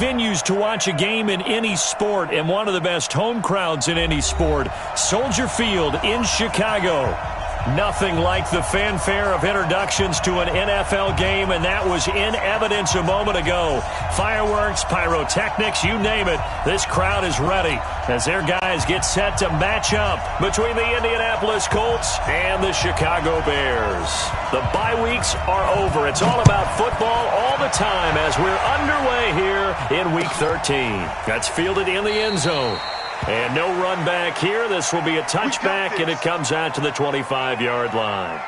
Venues to watch a game in any sport and one of the best home crowds in any sport. Soldier Field in Chicago. Nothing like the fanfare of introductions to an NFL game, and that was in evidence a moment ago. Fireworks, pyrotechnics, you name it. This crowd is ready as their guys get set to match up between the Indianapolis Colts and the Chicago Bears. The bye weeks are over. It's all about football all the time as we're underway here in Week 13. That's fielded in the end zone. And no run back here. This will be a touchback, and it comes out to the 25-yard line.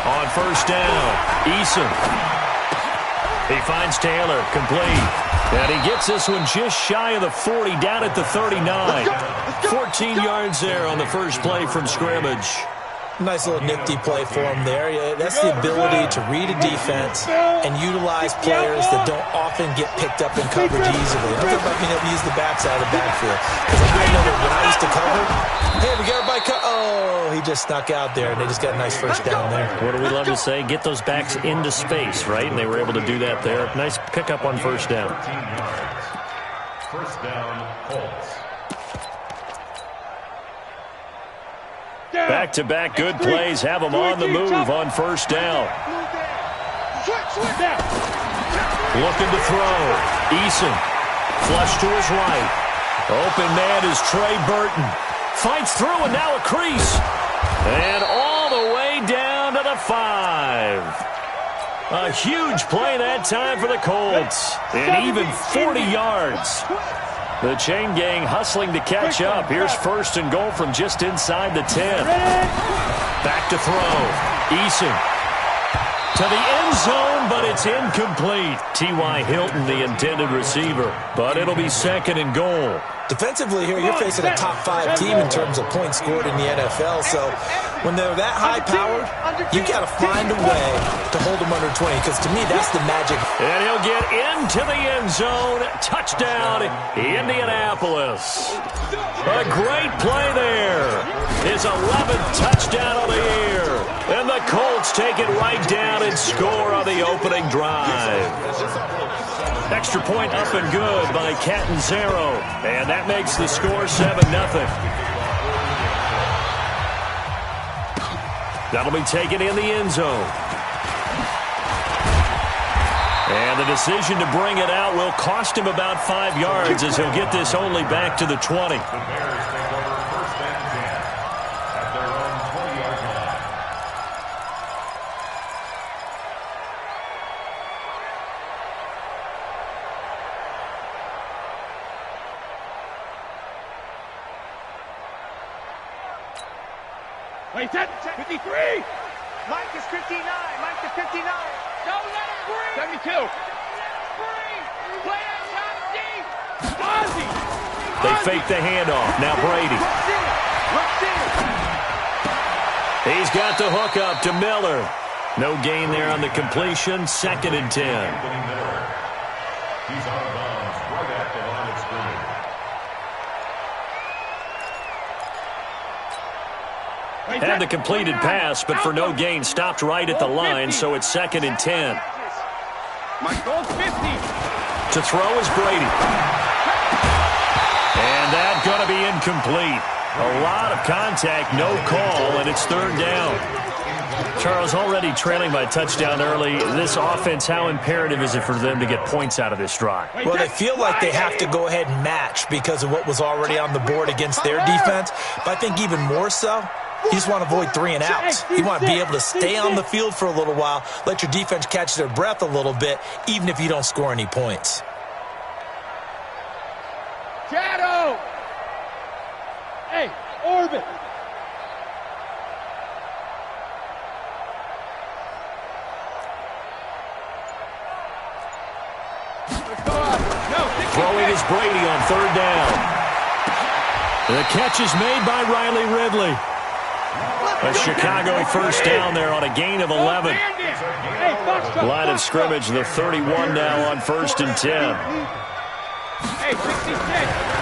On first down, Eason. He finds Taylor, complete. And he gets this one just shy of the 40, down at the 39. 14 yards there on the first play from scrimmage. Nice little nifty play for him there. Yeah, that's the ability to read a defense and utilize players that don't often get picked up in coverage easily. I'm talking about being able to use the backside of the backfield. Because I know that when I used to cover, hey, we got everybody oh, he just snuck out there, and they just got a nice first down there. What do we love to say? Get those backs into space, right? And they were able to do that there. Nice pickup on first down. First down, Colts. Back-to-back good plays have them on the move on first down. Looking to throw. Eason. Flush to his right. Open man is Trey Burton. Fights through and now a crease. And all the way down to the 5. A huge play that time for the Colts. And even 40 yards. The chain gang hustling to catch up. Here's first and goal from just inside the 10. Back to throw. Eason. To the end zone, but it's incomplete. T.Y. Hilton, the intended receiver. But it'll be second and goal. Defensively here, you're facing a top-5 team in terms of points scored in the NFL. So when they're that high-powered, you got to find a way to hold them under 20. Because to me, that's the magic. And he'll get into the end zone. Touchdown, Indianapolis. A great play there. His 11th touchdown of the year. And the Colts take it right down and score on the opening drive. Extra point up and good by Catanzaro. And that makes the score 7-0. That'll be taken in the end zone. And the decision to bring it out will cost him about 5 yards as he'll get this only back to the 20. Wait, that 53. Mike is 59. Mike is 59. Don't let him breathe. 72. Play that shot deep. Ozzy. They fake the handoff. Now Brady. He's got the hook up to Miller. No gain there on the completion. Second and 10. He's out of bounds right at the line of scrimmage. Had the completed pass, but for no gain, stopped right at the line, so it's second and 10. Goal 50. To throw is Brady. And that's going to be incomplete. A lot of contact, no call, and it's third down. Charles, already trailing by touchdown early. This offense, how imperative is it for them to get points out of this drive? Well, they feel like they have to go ahead and match because of what was already on the board against their defense. But I think even more so, you just want to avoid 3 and outs. You want to be able to stay on the field for a little while, let your defense catch their breath a little bit, even if you don't score any points. Shadow. Hey, Orbit. Throwing is Brady on third down. The catch is made by Riley Ridley. A Chicago first down there on a gain of 11. Line of scrimmage, the 31 now on 1st and 10.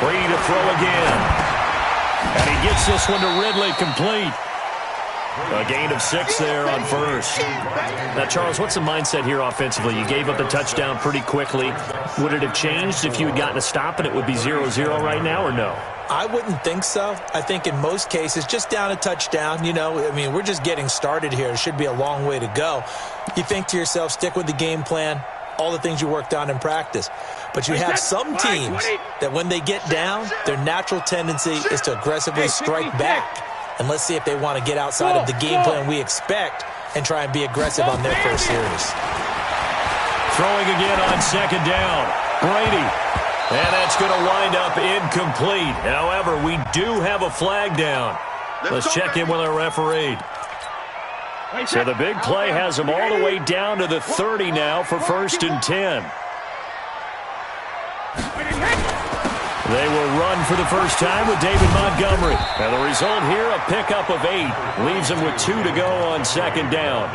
Brady to throw again. And he gets this one to Ridley complete. A gain of 6 there on first. Now, Charles, what's the mindset here offensively? You gave up the touchdown pretty quickly. Would it have changed if you had gotten a stop and it would be 0-0 right now, or no? I wouldn't think so. I think in most cases, just down a touchdown, you know, I mean, we're just getting started here. It should be a long way to go. You think to yourself, stick with the game plan, all the things you worked on in practice. But you have some teams that when they get down, their natural tendency is to aggressively strike back. And let's see if they want to get outside of the game plan we expect and try and be aggressive on their first series. Throwing again on second down. Brady. And that's going to wind up incomplete. However, we do have a flag down. Let's check in with our referee. So the big play has them all the way down to the 30 now for 1st and 10. They will run for the first time with David Montgomery. And the result here, a pickup of 8. Leaves them with 2 to go on second down.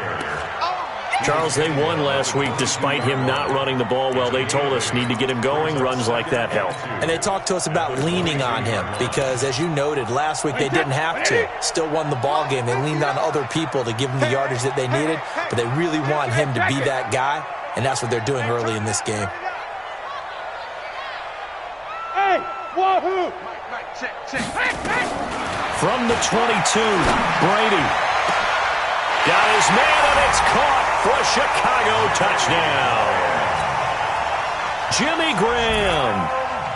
Charles, they won last week despite him not running the ball well. They told us need to get him going. Runs like that help. And they talked to us about leaning on him because, as you noted, last week they didn't have to. Still won the ball game. They leaned on other people to give them the yardage that they needed, but they really want him to be that guy, and that's what they're doing early in this game. From the 22, Brady. Got his man, and it's caught for a Chicago touchdown. Jimmy Graham,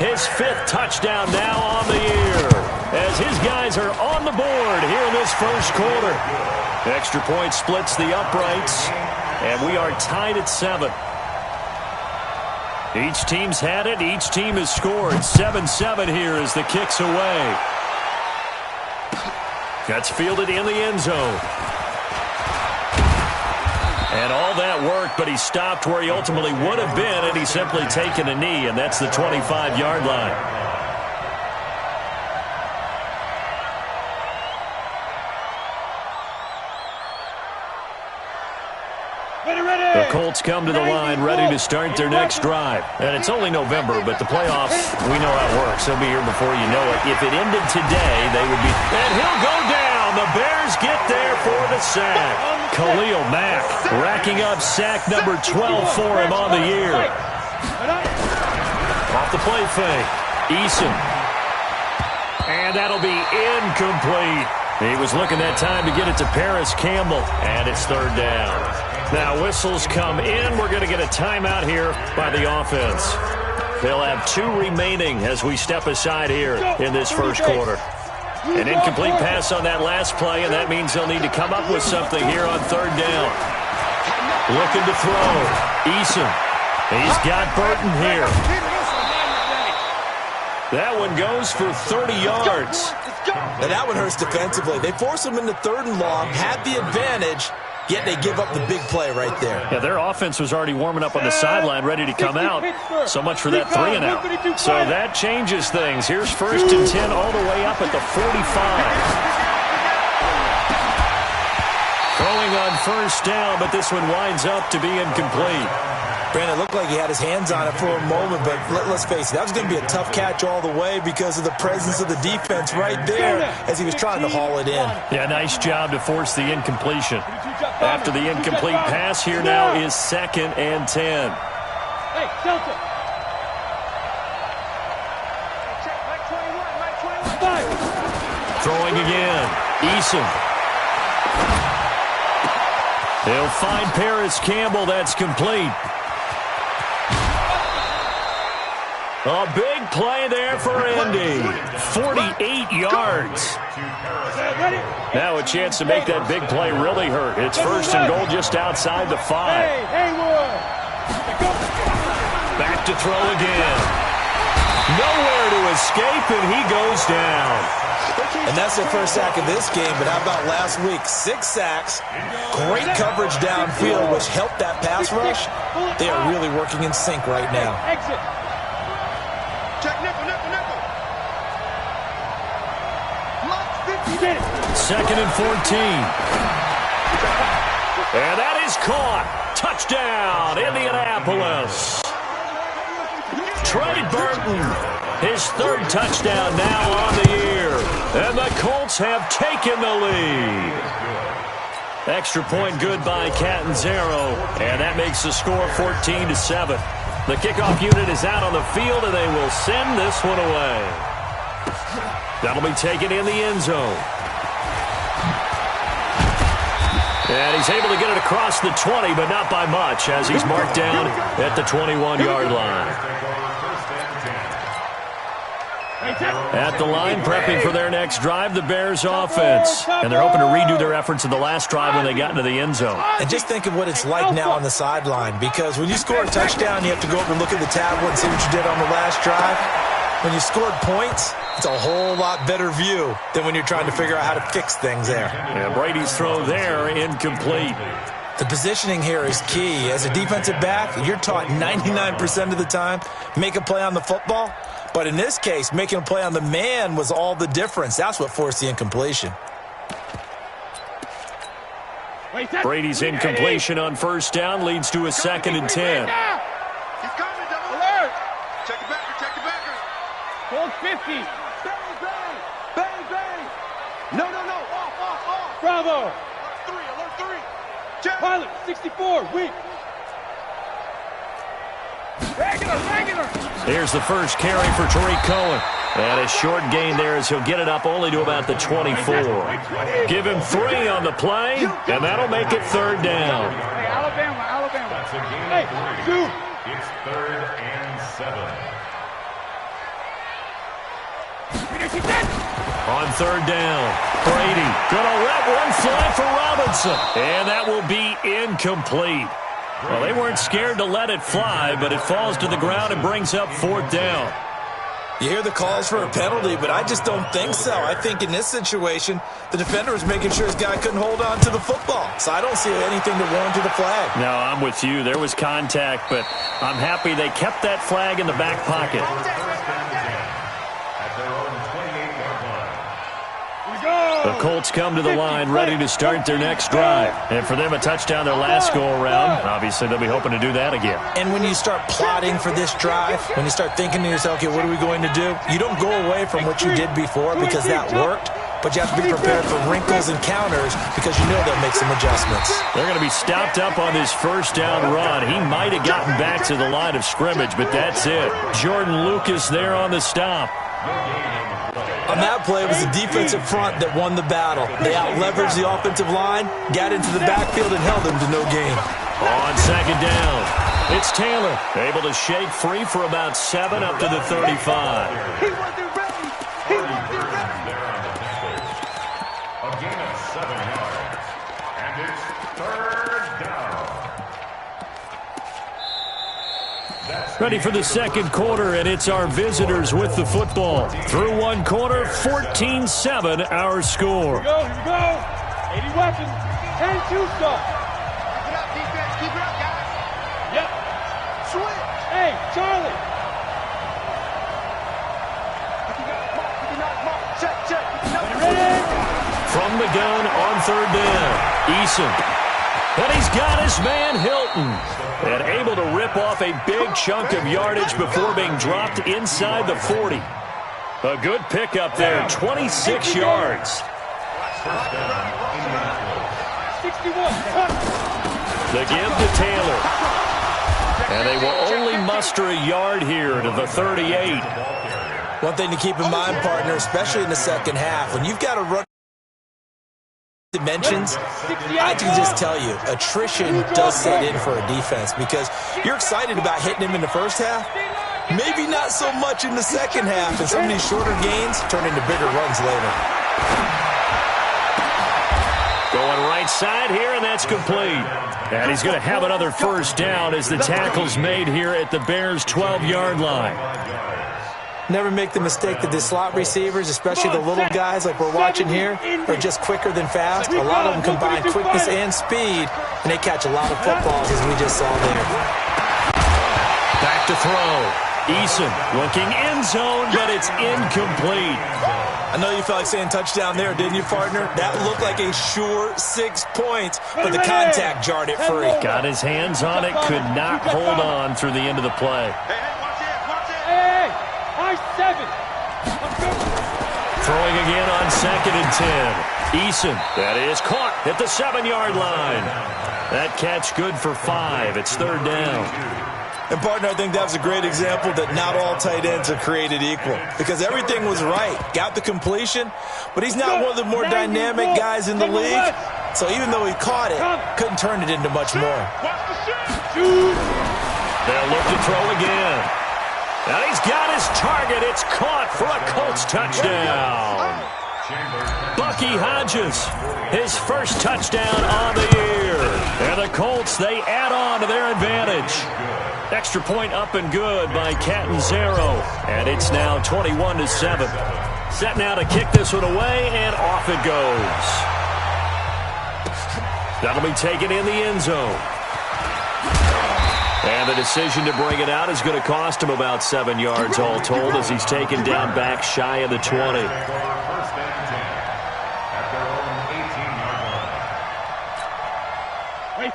his 5th touchdown now on the year, as his guys are on the board here in this first quarter. Extra point splits the uprights, and we are tied at 7. Each team's had it. Each team has scored. 7-7 here as the kick's away. That's fielded in the end zone. And all that work, but he stopped where he ultimately would have been had he simply taken a knee, and that's the 25-yard line. The Colts come to the line ready to start their next drive. And it's only November, but the playoffs, we know how it works. They'll be here before you know it. If it ended today, they would be... And he'll go down. The Bears get there for the sack. Khalil Mack racking up sack number 12 for him on the year. Off the play fake. Eason. And that'll be incomplete. He was looking that time to get it to Paris Campbell. And it's 3rd down. Now whistles come in. We're going to get a timeout here by the offense. They'll have 2 remaining as we step aside here in this first quarter. An incomplete pass on that last play, and that means they'll need to come up with something here on 3rd down. Looking to throw. Eason. He's got Burton here. That one goes for 30 yards. Now that one hurts defensively. They force him into 3rd and long, had the advantage, yet they give up the big play right there. Yeah, their offense was already warming up on the sideline, ready to come out. So much for that 3-and-out. So that changes things. Here's 1st and 10 all the way up at the 45. Throwing on 1st down, but this one winds up to be incomplete. Brandon, it looked like he had his hands on it for a moment, but let's face it, that was going to be a tough catch all the way because of the presence of the defense right there as he was trying to haul it in. Yeah, nice job to force the incompletion. After the incomplete pass, here now is 2nd and 10. Hey, Delta. Throwing again. Eason. They'll find Paris Campbell. That's complete. A big play there for Indy. 48 yards. Now a chance to make that big play really hurt. It's 1st and goal just outside the 5. Back to throw again. Nowhere to escape, and he goes down. And that's their first sack of this game, but how about last week? 6 sacks, great coverage downfield, which helped that pass rush. They are really working in sync right now. Exit. Check nickel, nickel, nickel. Second and 14. And that is caught. Touchdown, Indianapolis. Trey Burton, his 3rd touchdown now on the year. And the Colts have taken the lead. Extra point good by Catanzaro. And that makes the score 14-7. The kickoff unit is out on the field, and they will send this one away. That'll be taken in the end zone. And he's able to get it across the 20, but not by much, as he's marked down at the 21-yard line. At the line, prepping for their next drive, the Bears offense. And they're hoping to redo their efforts in the last drive when they got into the end zone. And just think of what it's like now on the sideline, because when you score a touchdown, you have to go over and look at the tablet and see what you did on the last drive. When you scored points, it's a whole lot better view than when you're trying to figure out how to fix things there. And Brady's throw there, incomplete. The positioning here is key. As a defensive back, you're taught 99% of the time, make a play on the football. But in this case, making a play on the man was all the difference. That's what forced the incompletion. Brady's incompletion on first down leads to a 2nd and 10. He's coming, double alert. Check the backer, check the backer. Hold 50. Bang, bang, bang, bang. No, no, no, off. Bravo. Alert 3. Check. Pilot, 64, weak. Regular. Here's the first carry for Tariq Cohen. And a short gain there as he'll get it up only to about the 24. Give him 3 on the play, and that'll make it 3rd down. Hey, Alabama. That's a gain Hey, of 3. shoot. It's 3rd and 7. On 3rd down, Brady gonna let one fly for Robinson, and that will be incomplete. Well, they weren't scared to let it fly, but it falls to the ground and brings up 4th down. You hear the calls for a penalty, but I just don't think so. I think in this situation, the defender was making sure his guy couldn't hold on to the football. So I don't see anything to warrant the flag. No, I'm with you. There was contact, but I'm happy they kept that flag in the back pocket. The Colts come to the line ready to start their next drive. And for them, a touchdown their last go-around. Obviously, they'll be hoping to do that again. And when you start plotting for this drive, when you start thinking to yourself, okay, what are we going to do? You don't go away from what you did before because that worked. But you have to be prepared for wrinkles and counters because you know they'll make some adjustments. They're going to be stopped up on this first down run. He might have gotten back to the line of scrimmage, but that's it. Jordan Lucas there on the stop. On that play, it was the defensive front that won the battle. They out-leveraged the offensive line, got into the backfield, and held them to no gain. On 2nd down, it's Taylor, able to shake free for about 7 up to the 35. He wasn't ready. A gain of 7 yards. And it's 3rd down. Ready for the second quarter, and it's our visitors with the football. Through one quarter, 14-7 our score. Here we go. 80 weapons. 10-2 stuff. Keep it up, defense. Keep it up, guys. Yep. Switch. Hey, Charlie. Mark. Check. Ready? From the gun on 3rd down, Eason. And he's got his man Hilton. And able to rip off a big chunk of yardage before being dropped inside the 40. A good pickup there, 26 yards. 61. The give to Taylor. And they will only muster a yard here to the 38. One thing to keep in mind, partner, especially in the second half, when you've got to run dimensions, I can just tell you, attrition does set in for a defense because you're excited about hitting him in the first half, maybe not so much in the second half, and some of these shorter gains turn into bigger runs later. Going right side here, and that's complete. And he's going to have another first down as the tackle's made here at the Bears' 12-yard line. Never make the mistake that the slot receivers, especially the little guys like we're watching here, are just quicker than fast. A lot of them combine quickness and speed, and they catch a lot of footballs, as we just saw there. Back to throw. Eason looking end zone, but it's incomplete. I know you felt like saying touchdown there, didn't you, partner? That looked like a sure 6 points, but the contact jarred it free. Got his hands on it, could not hold on through the end of the play. Throwing again on 2nd and 10. Eason, that is caught at the 7-yard line. That catch good for 5. It's 3rd down. And, partner, I think that was a great example that not all tight ends are created equal, because everything was right. Got the completion, but he's not one of the more dynamic guys in the league. So even though he caught it, couldn't turn it into much more. They'll look to throw again. And he's got his target. It's caught for a Colts touchdown. Bucky Hodges, his first touchdown on the year. And the Colts, they add on to their advantage. Extra point up and good by Catanzaro. And it's now 21-7. Set now to kick this one away, and off it goes. That'll be taken in the end zone. And the decision to bring it out is going to cost him about 7 yards all told, as he's taken down back shy of the 20.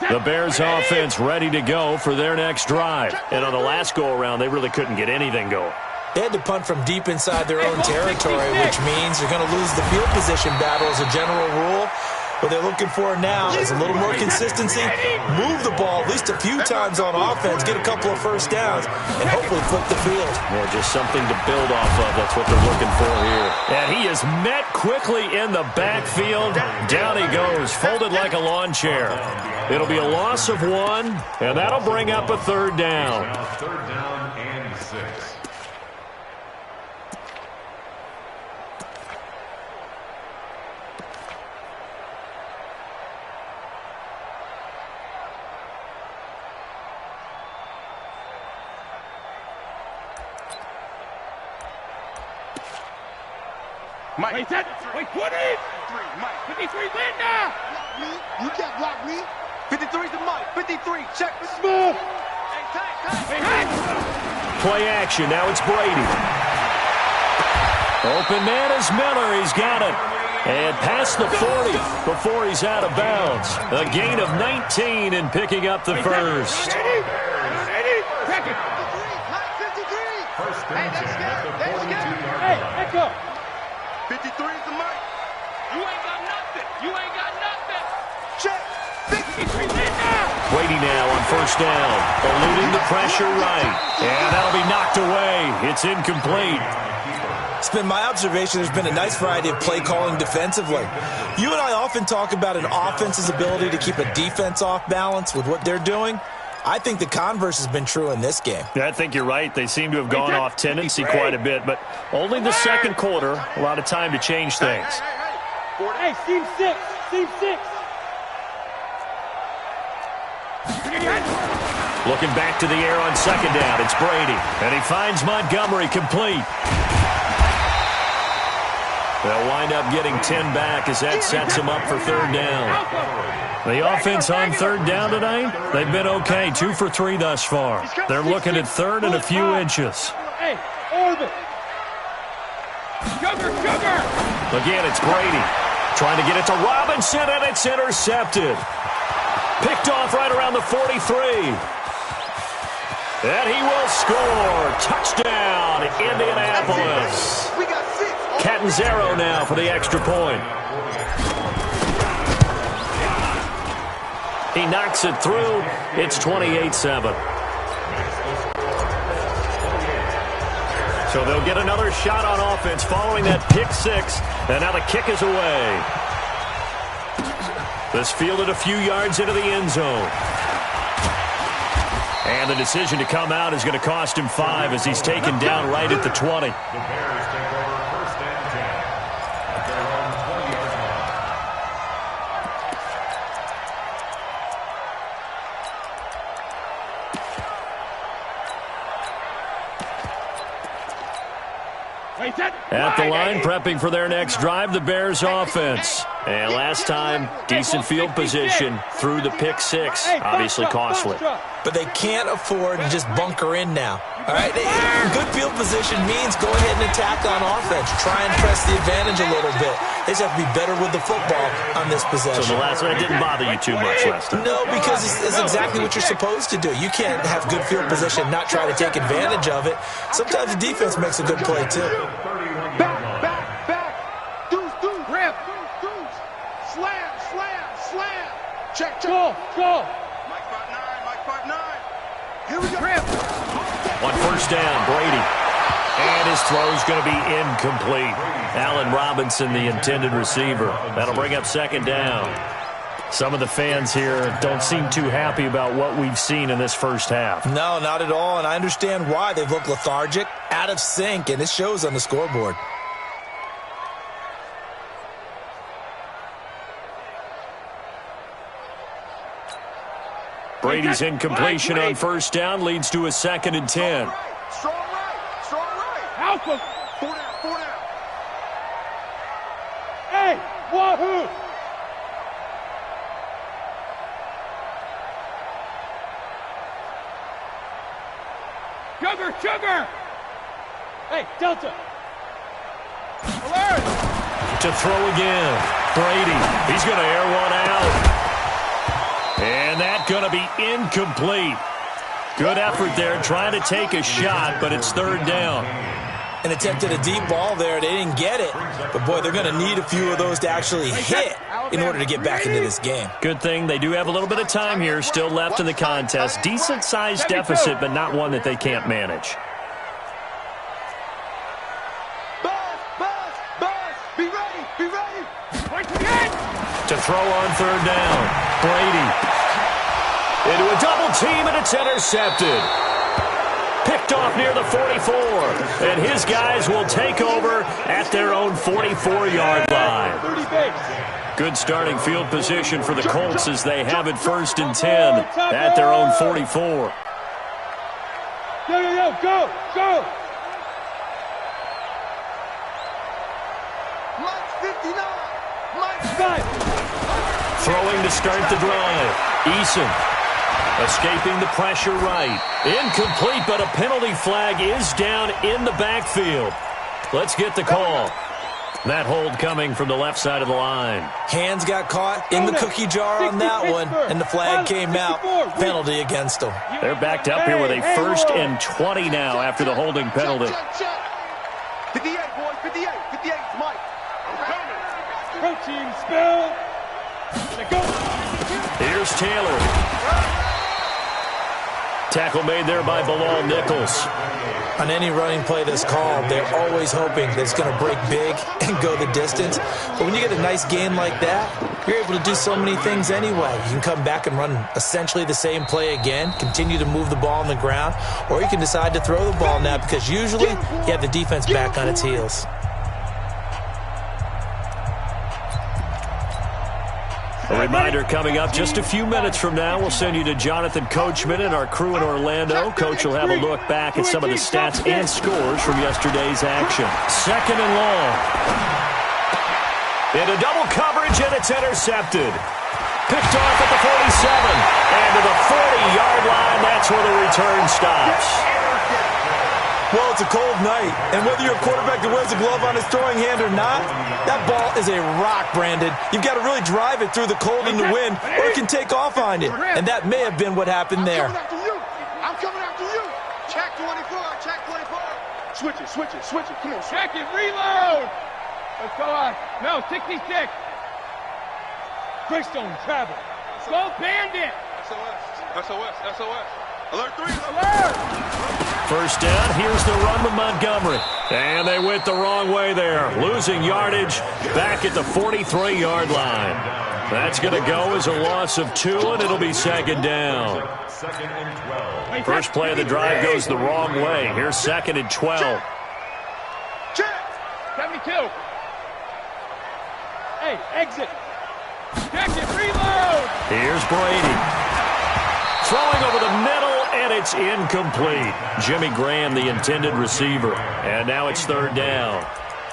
The Bears offense ready to go for their next drive. And on the last go-around, they really couldn't get anything going. They had to punt from deep inside their own territory, which means they're going to lose the field position battle as a general rule. What they're looking for now is a little more consistency, move the ball at least a few times on offense, get a couple of first downs, and hopefully flip the field. Yeah, just something to build off of. That's what they're looking for here. And he is met quickly in the backfield. Down he goes, folded like a lawn chair. It'll be a loss of 1, and that'll bring up a 3rd down. 3rd down and 6. Mike, wait, 20! Mike, 53, Linda! You can't block me. 53's the Mike. 53, check the smooth. Hey, Play action, now it's Brady. Open man is Miller, he's got it. And past the 40 before he's out of bounds. A gain of 19 and picking up the first. Second. Mike, 53. First and 10 at the 42-yard line. Let's go. 53 is the Mike. You ain't got nothing. You ain't got nothing. Check. 53 Brady now on first down, eluding the pressure right. And that'll be knocked away. It's incomplete. It's been my observation there's been a nice variety of play calling defensively. You and I often talk about an offense's ability to keep a defense off balance with what they're doing. I think the converse has been true in this game. Yeah, I think you're right. They seem to have gone off tendency quite a bit, but only the second quarter, a lot of time to change things. Hey, team 6. Team 6. Looking back to the air on second down, it's Brady. And he finds Montgomery complete. They'll wind up getting 10 back as that sets him up for 3rd down. The offense on 3rd down tonight, they've been okay. 2 for 3 thus far. They're looking at 3rd and a few inches. Hey, orbit. Sugar. Again, it's Brady. Trying to get it to Robinson, and it's intercepted. Picked off right around the 43. And he will score. Touchdown, Indianapolis. We got 6. Catanzaro now for the extra point. He knocks it through. It's 28-7. So they'll get another shot on offense following that pick 6. And now the kick is away. This fielded a few yards into the end zone. And the decision to come out is going to cost him 5 as he's taken down right at the 20. The Bears take over 1st and 10 at their own 20-yard line. At the line, prepping for their next drive, the Bears offense. And last time, decent field position through the pick six. Obviously costly. But they can't afford to just bunker in now. All right, good field position means go ahead and attack on offense. Try and press the advantage a little bit. They just have to be better with the football on this possession. So the last one didn't bother you too much last time? No, because it's exactly what you're supposed to do. You can't have good field position, not try to take advantage of it. Sometimes the defense makes a good play, too. Back. Deuce. Rip. Deuce. Slam. Check. Go. Mike 5'9". Here we go. Rip. On first down, Brady. And his throw's going to be incomplete. Allen Robinson, the intended receiver. That'll bring up second down. Some of the fans here don't seem too happy about what we've seen in this first half. No, not at all, and I understand why. They've looked lethargic, out of sync, and it shows on the scoreboard. Brady's incompletion on first down leads to a 2nd and 10. Strong right. Alpha. 4 down. Hey, wahoo! Sugar! Hey, Delta! Alert! To throw again. Brady. He's going to air one out. And that's going to be incomplete. Good effort there, trying to take a shot, but it's 3rd down. And attempted a deep ball there. They didn't get it. But, boy, they're going to need a few of those to actually hit in order to get back into this game. Good thing they do have a little bit of time here still left in the contest. Decent-sized deficit, but not one that they can't manage. Buzz. Be ready. To throw on 3rd down. Brady. Into a double team, and it's intercepted. Picked off near the 44. And his guys will take over at their own 44-yard line. Good starting field position for the Colts as they have it 1st and 10 at their own 44. Go! Mike 59. Mike 5. Throwing to start the drive. Eason. Escaping the pressure right. Incomplete, but a penalty flag is down in the backfield. Let's get the call. That hold coming from the left side of the line. Hands got caught in the cookie jar on that one, and the flag came out. Penalty against them. They're backed up here with a 1st and 20 now after the holding penalty. Check. 58, boys. 58. 58, Mike. Protein spill. Here's Taylor. Tackle made there by Bilal Nichols. On any running play that's called, they're always hoping that it's going to break big and go the distance. But when you get a nice gain like that, you're able to do so many things anyway. You can come back and run essentially the same play again, continue to move the ball on the ground, or you can decide to throw the ball now because usually you have the defense back on its heels. A reminder coming up just a few minutes from now. We'll send you to Jonathan Coachman and our crew in Orlando. Coach will have a look back at some of the stats and scores from yesterday's action. 2nd and long. Into double coverage, and it's intercepted. Picked off at the 47. And to the 40-yard line, that's where the return stops. Well, it's a cold night, and whether you're a quarterback that wears a glove on his throwing hand or not, that ball is a rock, Brandon. You've got to really drive it through the cold and the wind, or it can take off on you. And that may have been what happened there. I'm coming after you. Check 24. Switch it. Come on. Check it, reload! Let's go on. No, 66. Greystone, travel. Go Bandit! SOS. Alert 3. Alert! First down, here's the run with Montgomery. And they went the wrong way there. Losing yardage back at the 43-yard line. That's going to go as a loss of 2, and it'll be 2nd down. 2nd and 12. First play of the drive goes the wrong way. Here's 2nd and 12. Check. 72. Hey, exit. Check it, reload. Here's Brady. Throwing over the middle, and it's incomplete. Jimmy Graham, the intended receiver. And now it's third down.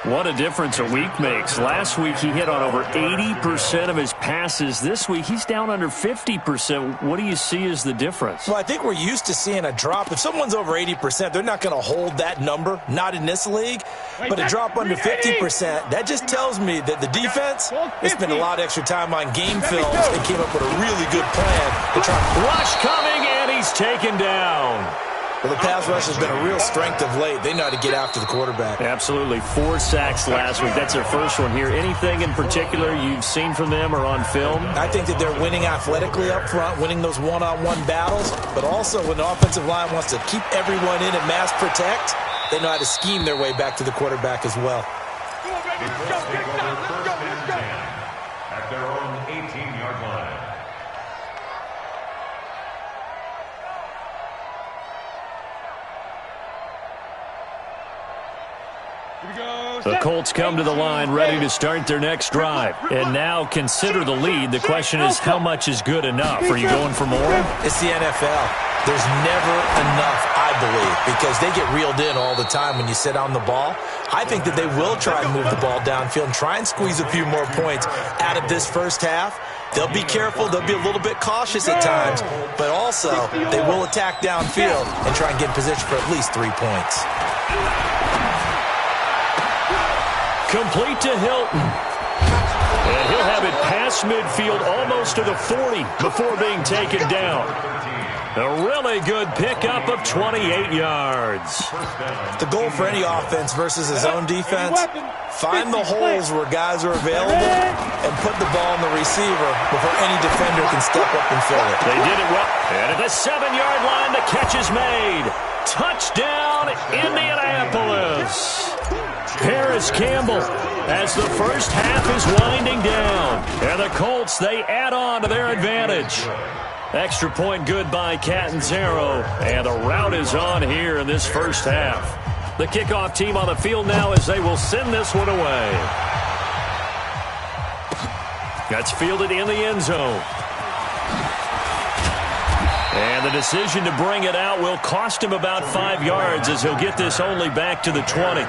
What a difference a week makes. Last week he hit on over 80% of his passes. This week he's down under 50%. What do you see as the difference? Well, I think we're used to seeing a drop. If someone's over 80%, they're not going to hold that number, not in this league. But a drop under 50%, that just tells me that the defense, they spent a lot of extra time on game films and came up with a really good plan to try. Rush coming, and he's taken down. Well, the pass rush has been a real strength of late. They know how to get after the quarterback. Absolutely. 4 sacks last week. That's their first one here. Anything in particular you've seen from them or on film? I think that they're winning athletically up front, winning those one-on-one battles, but also when the offensive line wants to keep everyone in and mass protect, they know how to scheme their way back to the quarterback as well. At their own 18-yard line. The Colts come to the line ready to start their next drive. And now consider the lead. The question is, how much is good enough? Are you going for more? It's the NFL. There's never enough, I believe, because they get reeled in all the time when you sit on the ball. I think that they will try and move the ball downfield and try and squeeze a few more points out of this first half. They'll be careful. They'll be a little bit cautious at times, but also they will attack downfield and try and get in position for at least 3 points. Complete to Hilton. And he'll have it past midfield almost to the 40 before being taken down. A really good pickup of 28 yards. The goal for any offense versus his own defense, find the holes where guys are available and put the ball in the receiver before any defender can step up and fill it. They did it well. And at the 7-yard line, the catch is made. Touchdown, Indianapolis. Paris Campbell as the first half is winding down. And the Colts, they add on to their advantage. Extra point good by Catanzaro. And the rout is on here in this first half. The kickoff team on the field now as they will send this one away. That's fielded in the end zone. And the decision to bring it out will cost him about 5 yards as he'll get this only back to the 20.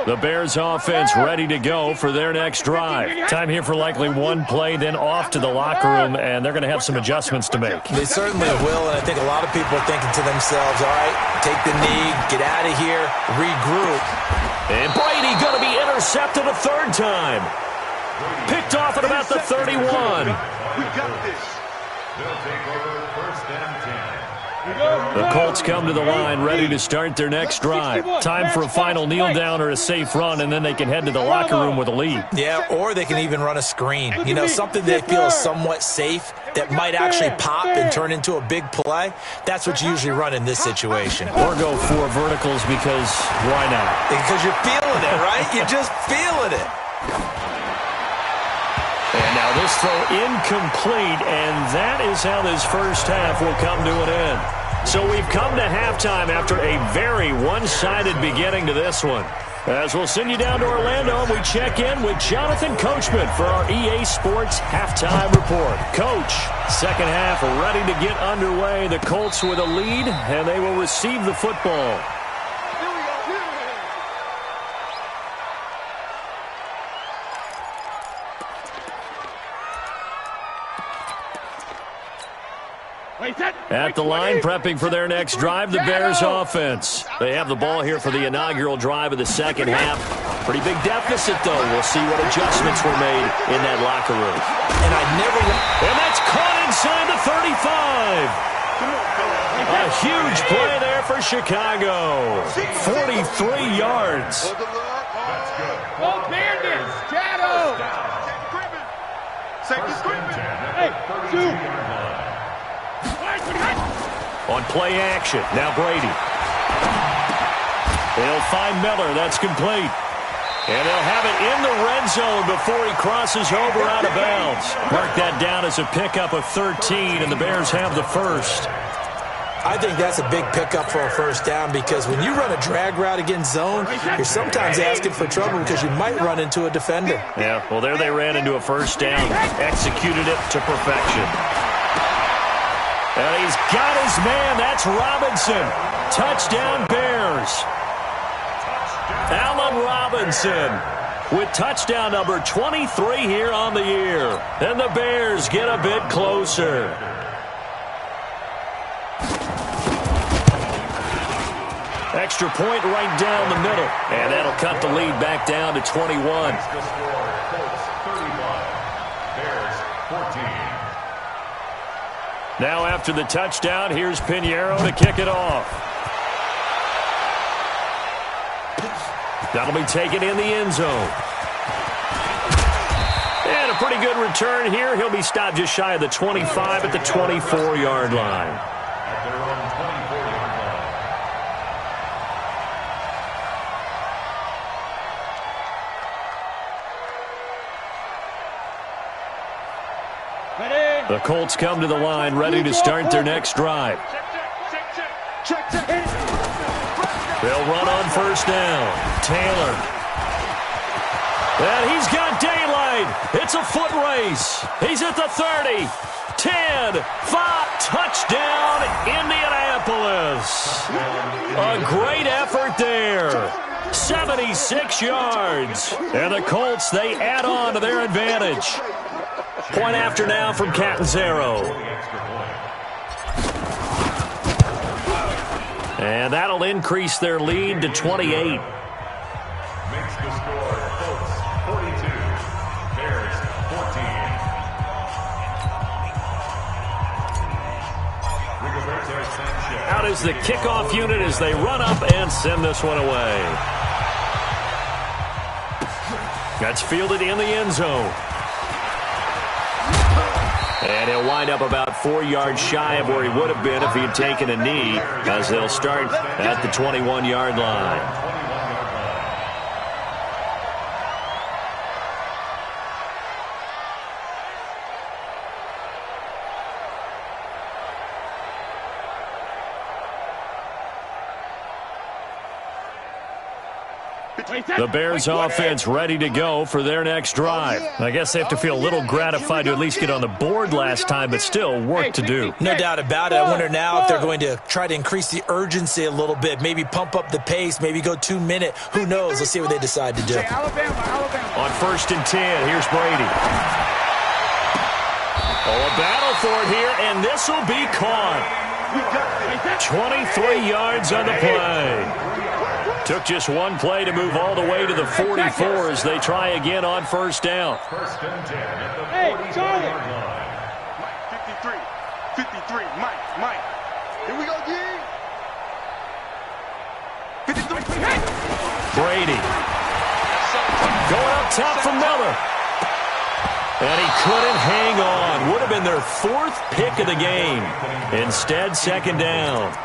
The Bears offense ready to go for their next drive. Time here for likely one play, then off to the locker room, and they're going to have some adjustments to make. They certainly will, and I think a lot of people are thinking to themselves, all right, take the knee, get out of here, regroup. And Brady going to be intercepted a third time. Picked off at about the 31. We got this. They'll take over first and 10. The Colts come to the line ready to start their next drive. Time for a final kneel down or a safe run, and then they can head to the locker room with a lead. Yeah, or they can even run a screen. You know, something they feel is somewhat safe that might actually pop and turn into a big play. That's what you usually run in this situation. Or go for verticals because why not? Because you're feeling it, right? You're just feeling it. And now this throw incomplete, and that is how this first half will come to an end. So we've come to halftime after a very one-sided beginning to this one. As we'll send you down to Orlando, and we check in with Jonathan Coachman for our EA Sports Halftime Report. Coach, second half ready to get underway. The Colts with a lead, and they will receive the football. At the line, prepping for their next drive, the Bears offense. They have the ball here for the inaugural drive of the second half. Pretty big deficit, though. We'll see what adjustments were made in that locker room. And that's caught inside the 35. A huge play there for Chicago. 43 yards. That's good. Oh, bandits! Shadow! Hey, two! On play action, now Brady. They'll find Miller, that's complete. And they'll have it in the red zone before he crosses over out of bounds. Mark that down as a pickup of 13, and the Bears have the first. I think that's a big pickup for a first down because when you run a drag route against zone, you're sometimes asking for trouble because you might run into a defender. Yeah, well, there they ran into a first down. Executed it to perfection. And he's got his man. That's Robinson. Touchdown, Bears. Allen Robinson with touchdown number 23 here on the year. And the Bears get a bit closer. Extra point right down the middle. And that'll cut the lead back down to 21. Now after the touchdown, here's Pinheiro to kick it off. That'll be taken in the end zone. And a pretty good return here. He'll be stopped just shy of the 25 at the 24-yard line. The Colts come to the line, ready to start their next drive. They'll run on first down. Taylor. And he's got daylight. It's a foot race. He's at the 30. 10, 5, touchdown, Indianapolis. A great effort there. 76 yards. And the Colts, they add on to their advantage. Point after now from Catanzaro. And that'll increase their lead to 28. Makes the score Colts 42, Bears 14. Out is the kickoff unit as they run up and send this one away. That's fielded in the end zone. And he'll wind up about 4 yards shy of where he would have been if he had taken a knee, as they'll start at the 21-yard line. The Bears offense ready to go for their next drive. I guess they have to feel a little gratified to at least get on the board last time, but still work to do. No doubt about it. I wonder now if they're going to try to increase the urgency a little bit, maybe pump up the pace, maybe go 2 minute. Who knows? Let's see what they decide to do. On 1st and 10, here's Brady. Oh, a battle for it here, and this will be caught. 23 yards on the play. Took just one play to move all the way to the 44 as they try again on first down. 1st and 10 at the 44-yard line. 53, Mike. Here we go, G. 53. Brady. Going up top from Miller. And he couldn't hang on. Would have been their 4th pick of the game. Instead, 2nd down.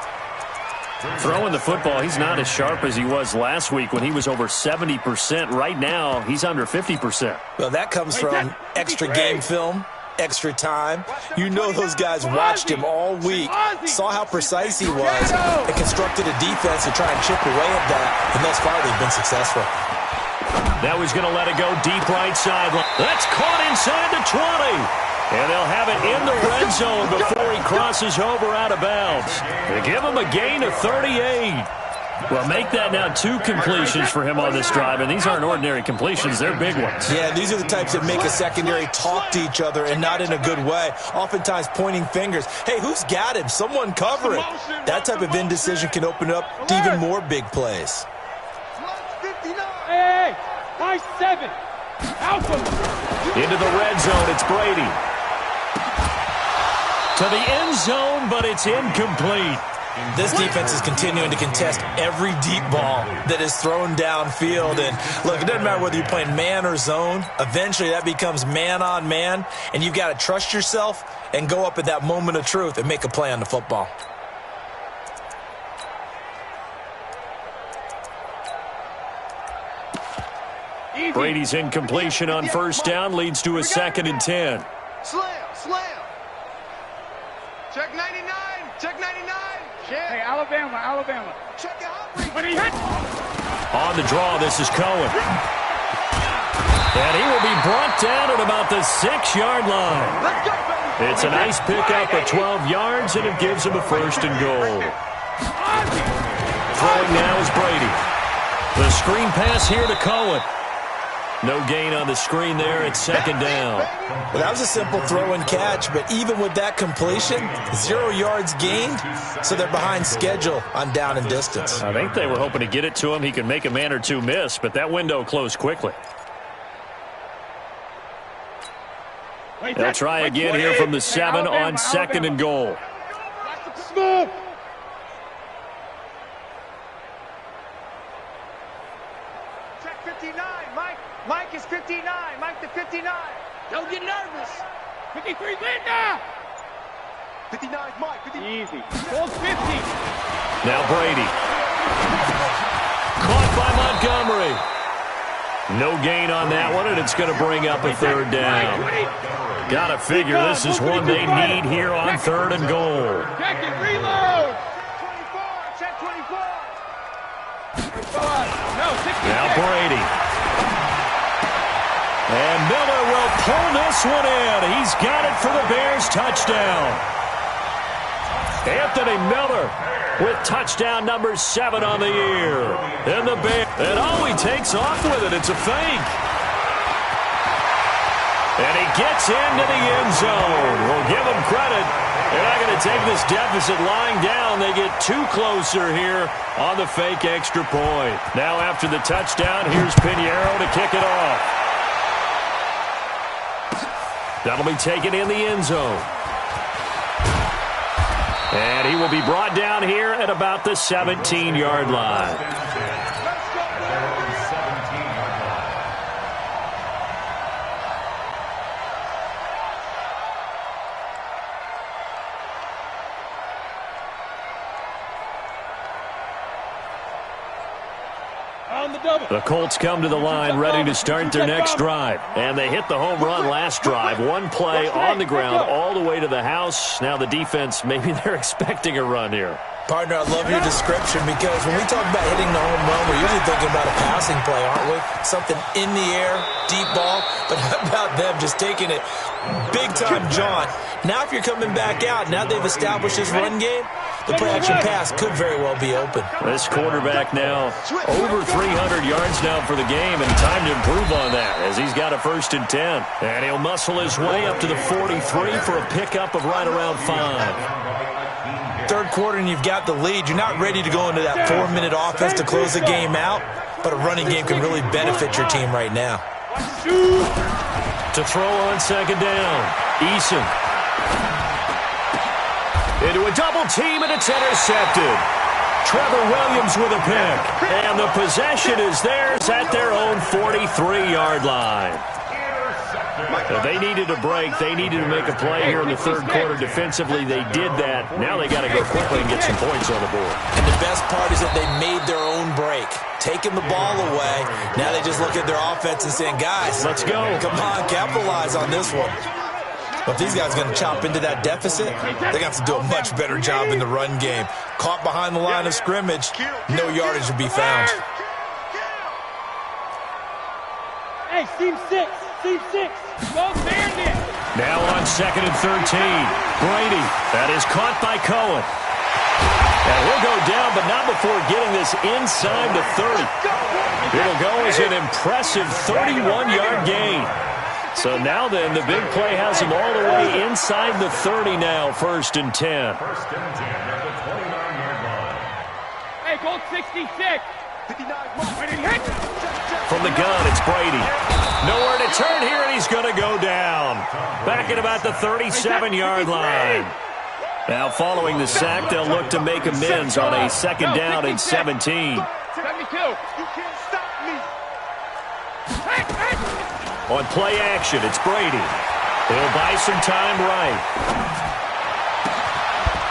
Throwing the football, he's not as sharp as he was last week when he was over 70%. Right now, he's under 50%. Well, that comes from extra game film, extra time. You know those guys watched him all week, saw how precise he was, and constructed a defense to try and chip away at that, and thus far they've been successful. Now he's going to let it go deep right sideline. That's caught inside the 20. And they'll have it in the red zone before he crosses over out of bounds. They give him a gain of 38. Well, make that now 2 completions for him on this drive, and these aren't ordinary completions. They're big ones. Yeah, these are the types that make a secondary talk to each other and not in a good way, oftentimes pointing fingers. Hey, who's got him? Someone cover it. That type of indecision can open up to even more big plays. Hey, nice 7. Into the red zone, it's Brady. To the end zone, but it's incomplete. This defense is continuing to contest every deep ball that is thrown downfield. And look, it doesn't matter whether you're playing man or zone. Eventually, that becomes man on man. And you've got to trust yourself and go up at that moment of truth and make a play on the football. Brady's incompletion on first down leads to a 2nd and 10. Slam. Check 99. Hey, Alabama. Check it out. When he hit. On the draw, this is Cohen. And he will be brought down at about the 6-yard line. Let's go, baby. It's a nice pickup of 12 yards, and it gives him a first and goal. Throwing now is Brady. The screen pass here to Cohen. No gain on the screen there. It's second down. Well, that was a simple throw and catch, but even with that completion, 0 yards gained, so they're behind schedule on down and distance. I think they were hoping to get it to him. He could make a man or two miss, but that window closed quickly. They'll try again here from the 7 on second and goal. Smooth. Check 59, Mike. Mike is 59. Mike to 59. Don't get nervous. 53 Linda. 59 is Mike. 50. Easy. Goal 50. Now Brady. Caught by Montgomery. No gain on that one, and it's going to bring up a third down. Got to figure this is one they need here on third and goal. Check it, reload. Check 24. No, 66. Now Brady. And Miller will pull this one in. He's got it for the Bears touchdown. Anthony Miller with touchdown number 7 on the year. And the Bears, and oh, he takes off with it. It's a fake. And he gets into the end zone. We'll give him credit. They're not going to take this deficit lying down. They get 2 closer here on the fake extra point. Now after the touchdown, here's Pinheiro to kick it off. That'll be taken in the end zone. And he will be brought down here at about the 17-yard line. The Colts come to the line ready to start their next drive. And they hit the home run last drive. One play on the ground all the way to the house. Now the defense, maybe they're expecting a run here. Partner, I love your description because when we talk about hitting the home run, we're usually thinking about a passing play, aren't we? Something in the air, deep ball. But how about them just taking it big-time jaunt? Now if you're coming back out, now they've established this run game, the play-action pass could very well be open. This quarterback now over 300 yards now for the game, and time to improve on that as he's got a first and 10. And he'll muscle his way up to the 43 for a pickup of right around 5. Third quarter and you've got the lead. You're not ready to go into that 4-minute offense to close the game out, but a running game can really benefit your team right now. To throw on second down, Eason. Into a double team, and it's intercepted. Trevor Williams with a pick. And the possession is theirs at their own 43-yard line. They needed a break. They needed to make a play here in the third quarter defensively. They did that. Now they got to go quickly and get some points on the board. And the best part is that they made their own break. Taking the ball away. Now they just look at their offense and saying, guys, let's go. Come on, capitalize on this one. But if these guys are going to chop into that deficit, they're going to have to do a much better job in the run game. Caught behind the line of scrimmage, no yardage to be found. Hey, Team 6. Go Bandit. Now on second and 13. Brady. That is caught by Cohen. And he'll go down, but not before getting this inside the 30. It'll go as an impressive 31-yard gain. So now then, the big play has him all the way inside the 30 now, first and 10. First and 10 at the 29-yard line. Hey, Gold 66. 59 When it hits. From the gun, it's Brady. Nowhere to turn here, and he's going to go down. Back at about the 37-yard line. Now, following the sack, they'll look to make amends on a second down and 17. 72. You can't stop me. On play action, it's Brady. He'll buy some time right.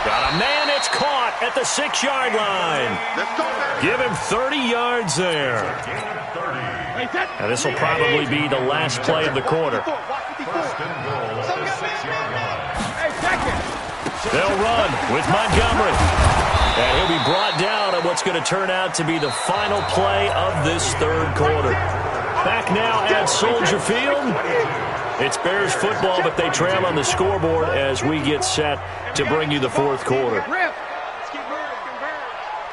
Got a man, it's caught at the 6-yard line. Let's go, baby. Give him 30 yards there. Now this will probably be the last play of the quarter. First and goal at the 6-yard line. Hey, second. They'll run with Montgomery. to turn out to be the final play of this third quarter. Back now at Soldier Field. It's Bears football, but they trail on the scoreboard as we get set to bring you the fourth quarter.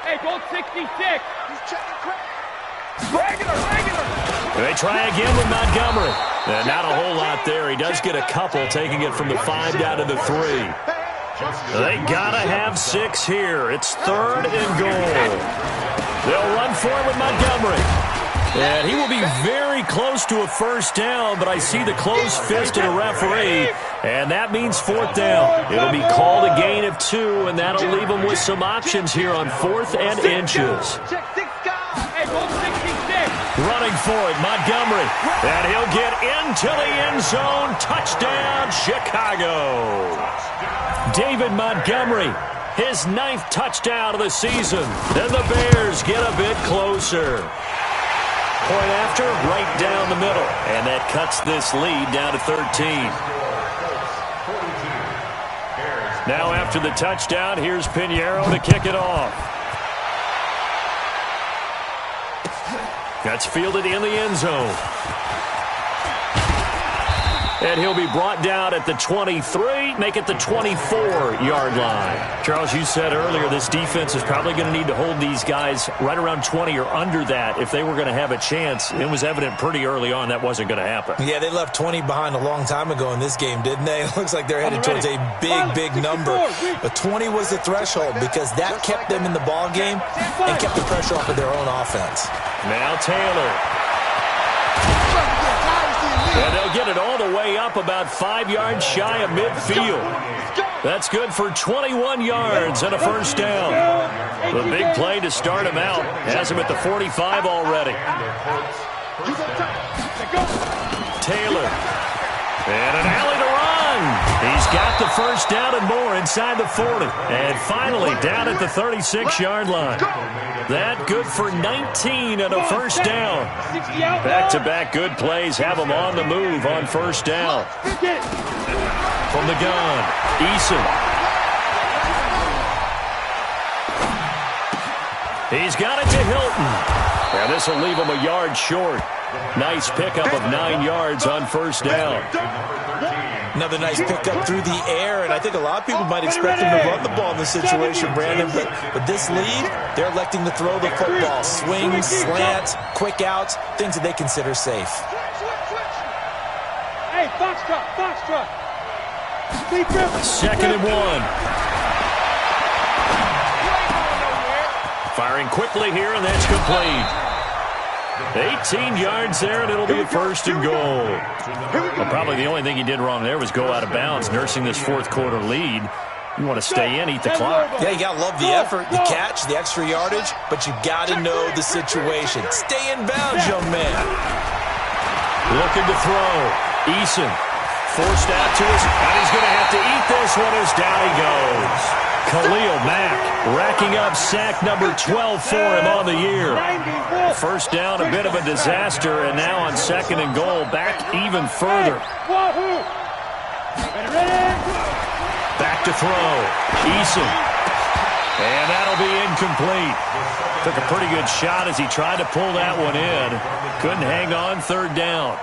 Hey, goal 66. They try again with Montgomery. And not a whole lot there. He does get a couple, taking it from the 5 down to the 3. They gotta have 6 here. It's 3rd and goal. They'll run for it with Montgomery. And he will be very close to a first down, but I see the closed fist of the referee, and that means 4th down. It'll be called a gain of 2, and that'll leave them with some options here on 4th and inches. Running for it, Montgomery. And he'll get into the end zone. Touchdown, Chicago. David Montgomery, his 9th touchdown of the season. And the Bears get a bit closer. Point after, right down the middle. And that cuts this lead down to 13. Now after the touchdown, here's Pinheiro to kick it off. That's fielded in the end zone. And he'll be brought down at the 23, make it the 24-yard line. Charles, you said earlier this defense is probably going to need to hold these guys right around 20 or under that if they were going to have a chance. It was evident pretty early on that wasn't going to happen. Yeah, they left 20 behind a long time ago in this game, didn't they? It looks like they're headed towards a big number. But 20 was the threshold because that kept them in the ball game and kept the pressure off of their own offense. Now Taylor. And they'll get it all the way up about 5 yards shy of midfield. That's good for 21 yards and a first down. The big play to start him out has him at the 45 already. Taylor. And an alley to run. He's got the first down and more inside the 40. And finally down at the 36-yard line. That good for 19 and a first down. Back-to-back good plays have him on the move on first down. From the gun, Eason. He's got it to Hilton. And this will leave him a yard short. Nice pickup of 9 yards on first down. Another nice pickup through the air, and I think a lot of people might expect him to run the ball in this situation, Brandon, but with this lead, they're electing to throw the football. Swings, slants, quick outs, things that they consider safe. Hey, box truck. 2nd and 1. Firing quickly here, and that's complete. 18 yards there, and it'll be a first and goal. Well, probably the only thing he did wrong there was go out of bounds, nursing this fourth quarter lead. You want to stay in, eat the clock. Yeah, you got to love the effort, the catch, the extra yardage, but you got to know the situation. Stay in bounds, young man. Looking to throw. Eason forced out to us, and he's going to have to eat this one as down he goes. Khalil Mack racking up sack number 12 for him on the year. First down, a bit of a disaster, and now on 2nd and goal, back even further. Back to throw. Eason. And that'll be incomplete. Took a pretty good shot as he tried to pull that one in. Couldn't hang on, 3rd down.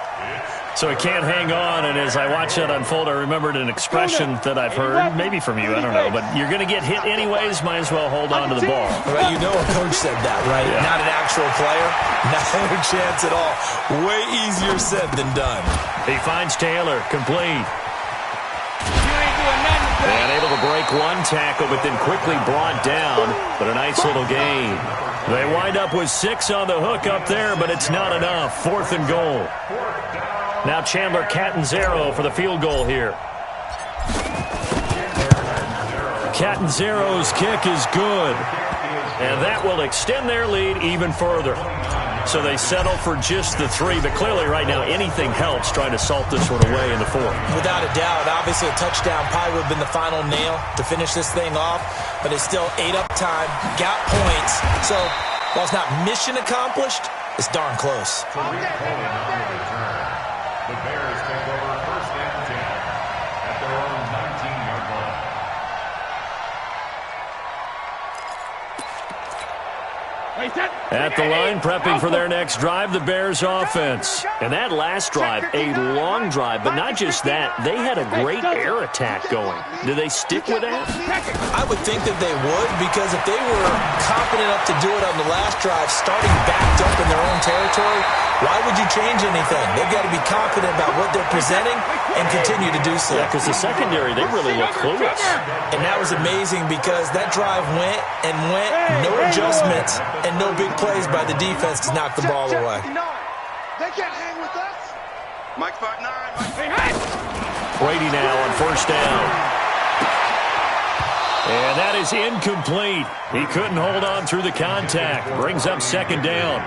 So he can't hang on, and as I watch that unfold, I remembered an expression that I've heard, maybe from you, I don't know, but you're going to get hit anyways, might as well hold on to the ball. Well, you know a coach said that, right? Yeah. Not an actual player, not a chance at all. Way easier said than done. He finds Taylor, complete. And able to break one tackle, but then quickly brought down, but a nice little gain. They wind up with 6 on the hook up there, but it's not enough. 4th and goal. Now Chandler Catanzaro for the field goal here. Catanzaro's kick is good. And that will extend their lead even further. So they settle for just the 3, but clearly right now anything helps trying to salt this one away in the 4th. Without a doubt, obviously a touchdown probably would have been the final nail to finish this thing off, but it's still 8 up time, got points. So while it's not mission accomplished, it's darn close. The Bears take over 1st and 10 at their own 19-yard line. At the line, prepping for their next drive, the Bears offense. And that last drive, a long drive, but not just that. They had a great air attack going. Do they stick with that? I would think that they would, because if they were confident enough to do it on the last drive, starting backed up in their own territory, why would you change anything? They've got to be confident about what they're presenting and continue to do so. Yeah, because the secondary, they really look clueless. And that was amazing because that drive went and went, no adjustments, and no big plays by the defense to knock the ball away. They can't hang with us. Mike 5'9". Brady now on first down. And that is incomplete. He couldn't hold on through the contact. Brings up second down.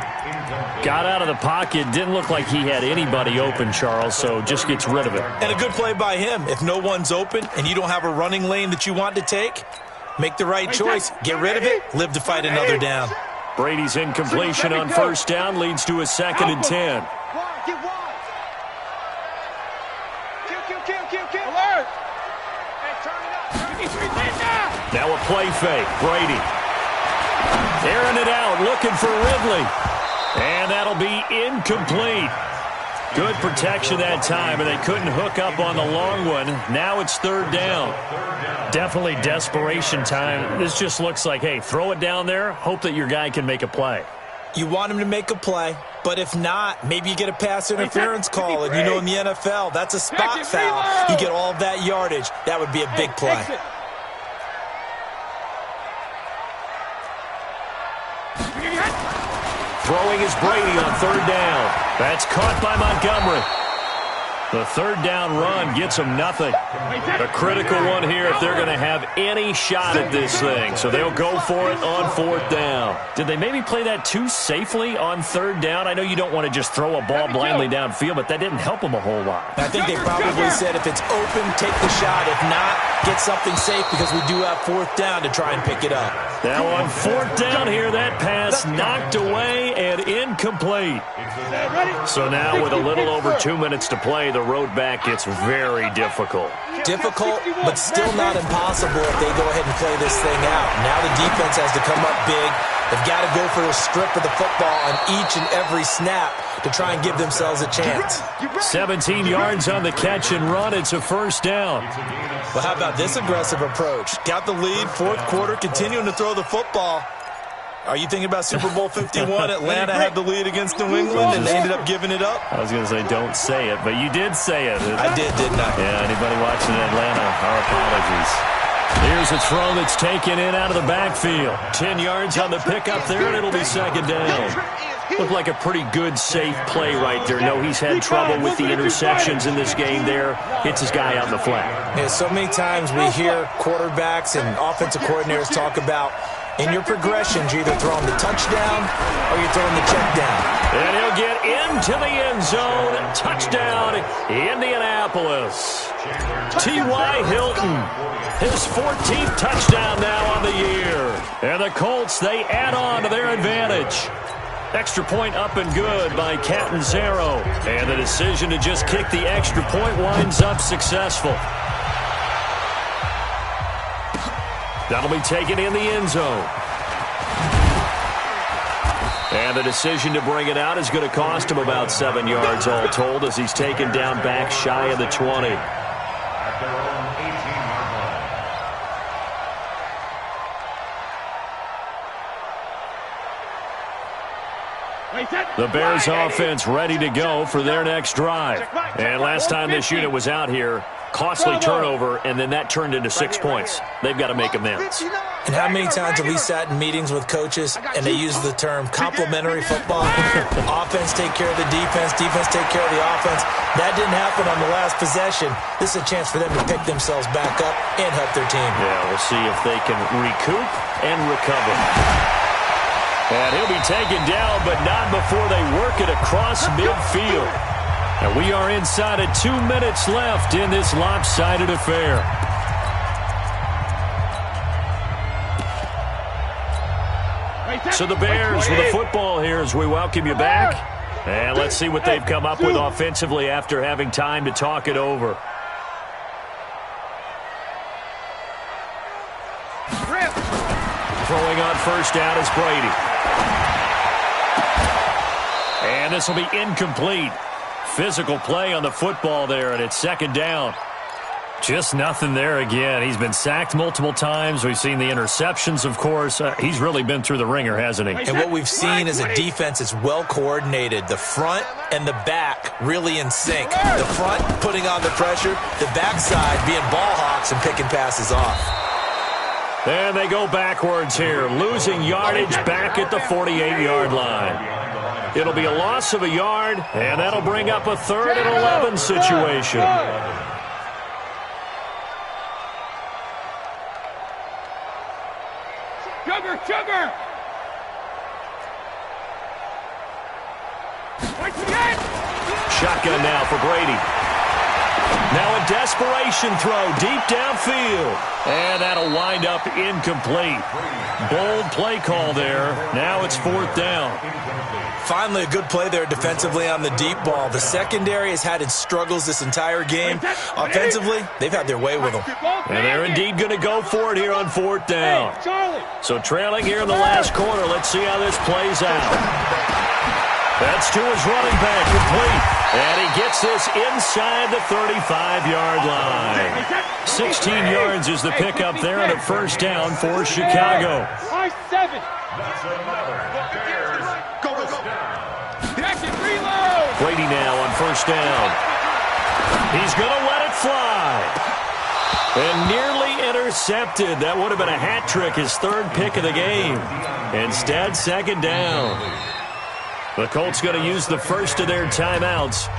Got out of the pocket. Didn't look like he had anybody open, Charles, so just gets rid of it. And a good play by him. If no one's open and you don't have a running lane that you want to take, make the right choice. Get rid of it. Live to fight another down. Brady's incompletion on first down leads to a 2nd and 10. Get wide. Kill. Alert. Hey, turn it up. Now a play fake. Brady. Airing it out, looking for Ridley. And that'll be incomplete. Good protection that time, and they couldn't hook up on the long one. Now it's 3rd down. Definitely desperation time. This just looks like, hey, throw it down there, hope that your guy can make a play. You want him to make a play, but if not, maybe you get a pass interference call, and you know in the NFL, that's a spot foul. You get all of that yardage. That would be a big play. Throwing is Brady on 3rd down. That's caught by Montgomery. The 3rd down run gets them nothing. A critical one here if they're going to have any shot at this thing. So they'll go for it on 4th down. Did they maybe play that too safely on 3rd down? I know you don't want to just throw a ball blindly downfield, but that didn't help them a whole lot. I think they probably said if it's open, take the shot. If not, get something safe because we do have 4th down to try and pick it up. Now on 4th down here, that pass knocked away and incomplete. So now with a little over 2 minutes to play, the road back gets very difficult. Difficult, but still not impossible if they go ahead and play this thing out. Now the defense has to come up big. They've got to go for a strip of the football on each and every snap to try and give themselves a chance. 17 yards on the catch and run. It's a 1st down. Well, how about this aggressive approach? Got the lead, 4th quarter, continuing to throw the football. Are you thinking about Super Bowl 51? Atlanta had the lead against New England, and they ended up giving it up? I was going to say don't say it, but you did say it. I did, didn't I? Yeah, anybody watching Atlanta, our apologies. Here's a throw that's taken in out of the backfield. 10 yards on the pickup there, and it'll be 2nd down. Looked like a pretty good, safe play right there. No, he's had trouble with the interceptions in this game there. Hits his guy out in the flat. Yeah, so many times we hear quarterbacks and offensive coordinators talk about in your progressions, you're either throwing the touchdown or you're throwing the check down. And he'll get into the end zone. Touchdown, Indianapolis. T.Y. Hilton, his 14th touchdown now on the year. And the Colts, they add on to their advantage. Extra point up and good by Catanzaro. And the decision to just kick the extra point winds up successful. That'll be taken in the end zone. And the decision to bring it out is going to cost him about 7 yards all told as he's taken down back shy of the 20. At their own 18-yard line. The Bears offense ready to go for their next drive. And last time this unit was out here, costly turnover, and then that turned into 6 points. They've got to make amends. And how many times have we sat in meetings with coaches and they use the term complementary football? Offense take care of the defense, defense take care of the offense. That didn't happen on the last possession. This is a chance for them to pick themselves back up and help their team. Yeah, we'll see if they can recoup and recover. And he'll be taken down, but not before they work it across midfield. And we are inside of 2 minutes left in this lopsided affair. So the Bears with the football here as we welcome you back. And let's see what they've come up with offensively after having time to talk it over. Throwing on first down is Brady. And this will be incomplete. Physical play on the football there, and it's second down. Just nothing there again. He's been sacked multiple times. We've seen the interceptions, of course. He's really been through the ringer, hasn't he? And what we've seen is a defense that's well coordinated. The front and the back really in sync. The front putting on the pressure, the backside being ball hawks and picking passes off. And they go backwards here, losing yardage back at the 48-yard line. It'll be a loss of a yard, and that'll bring up a 3rd and 11 situation. Sugar! Shotgun now for Brady. Now a desperation throw deep downfield. And that'll wind up incomplete. Bold play call there. Now it's 4th down. Finally, a good play there defensively on the deep ball. The secondary has had its struggles this entire game. Offensively, they've had their way with them. And they're indeed going to go for it here on 4th down. So trailing here in the last quarter. Let's see how this plays out. That's to his running back, complete. And he gets this inside the 35-yard line. 16 yards is the pickup there, and a 1st down for Chicago. Brady now on 1st down. He's going to let it fly. And nearly intercepted. That would have been a hat trick, his 3rd pick of the game. Instead, 2nd down. The Colts going to use the first of their timeouts.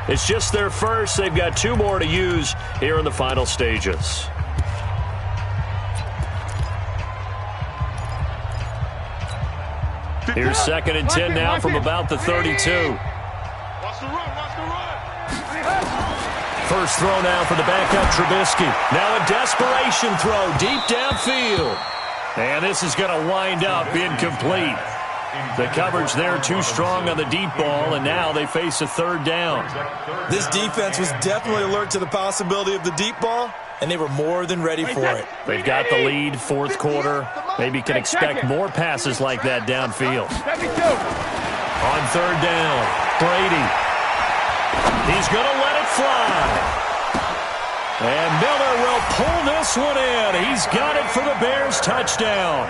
It's just their first. They've got 2 more to use here in the final stages. Here's 2nd and 10 now from about the 32. First throw now for the backup Trubisky. Now a desperation throw deep downfield. And this is going to wind up incomplete. The coverage there too strong on the deep ball, and now they face a 3rd down. This defense was definitely alert to the possibility of the deep ball, and they were more than ready for it. They've got the lead, 4th quarter. Maybe can expect more passes like that downfield. On 3rd down, Brady. He's going to let it fly. And Miller will pull this one in. He's got it for the Bears touchdown.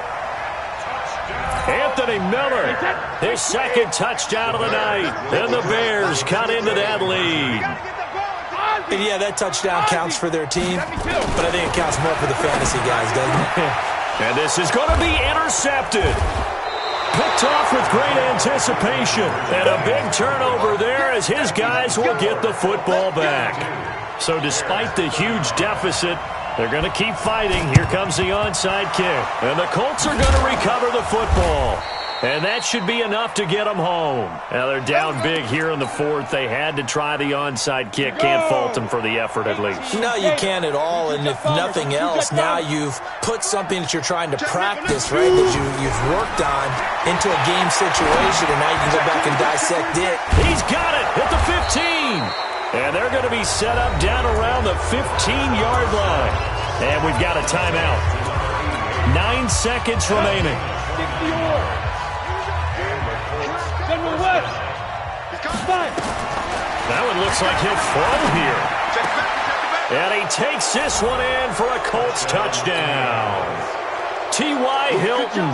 Anthony Miller, his 2nd touchdown of the night. And the Bears cut into that lead. And yeah, that touchdown counts for their team, but I think it counts more for the fantasy guys, doesn't it? And this is going to be intercepted. Picked off with great anticipation. And a big turnover there as his guys will get the football back. So despite the huge deficit, they're going to keep fighting. Here comes the onside kick. And the Colts are going to recover the football. And that should be enough to get them home. Now they're down big here in the 4th. They had to try the onside kick. Can't fault them for the effort at least. No, you can't at all. And if nothing else, now you've put something that you're trying to practice, right, that you've worked on into a game situation, and now you can go back and dissect it. He's got it at the 15. And they're going to be set up down around the 15-yard line. And we've got a timeout. 9 seconds remaining. That one looks like he'll throw here. And he takes this one in for a Colts touchdown. T.Y. Hilton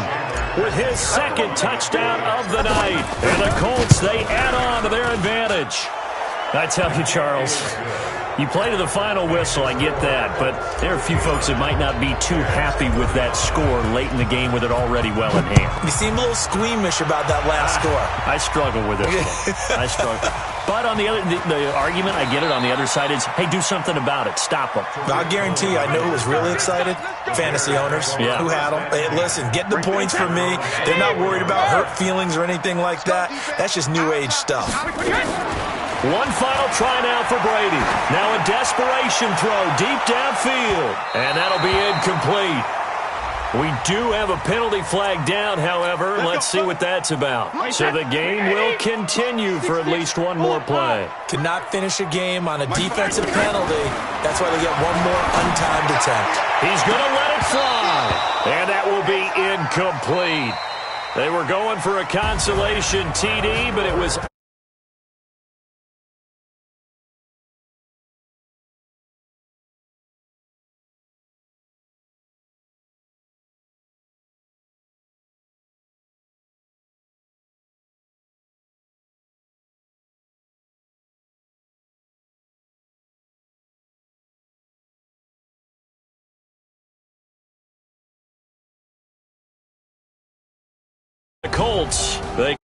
with his 2nd touchdown of the night. And the Colts, they add on to their advantage. I tell you, Charles, you play to the final whistle, I get that, but there are a few folks that might not be too happy with that score late in the game with it already well in hand. You seem a little squeamish about that last score. I struggle with it. I struggle. But on the other, the argument, I get it, on the other side is, hey, do something about it. Stop them. I'll guarantee you, I know who was really excited. Fantasy owners who had them. Hey, listen, get the points from me. They're not worried about hurt feelings or anything like that. That's just new age stuff. One final try now for Brady. Now a desperation throw deep downfield. And that'll be incomplete. We do have a penalty flag down, however. Let's see what that's about. So the game will continue for at least one more play. Cannot finish a game on a defensive penalty. That's why they get one more untimed attempt. He's going to let it fly. And that will be incomplete. They were going for a consolation TD, but it was... The Colts, they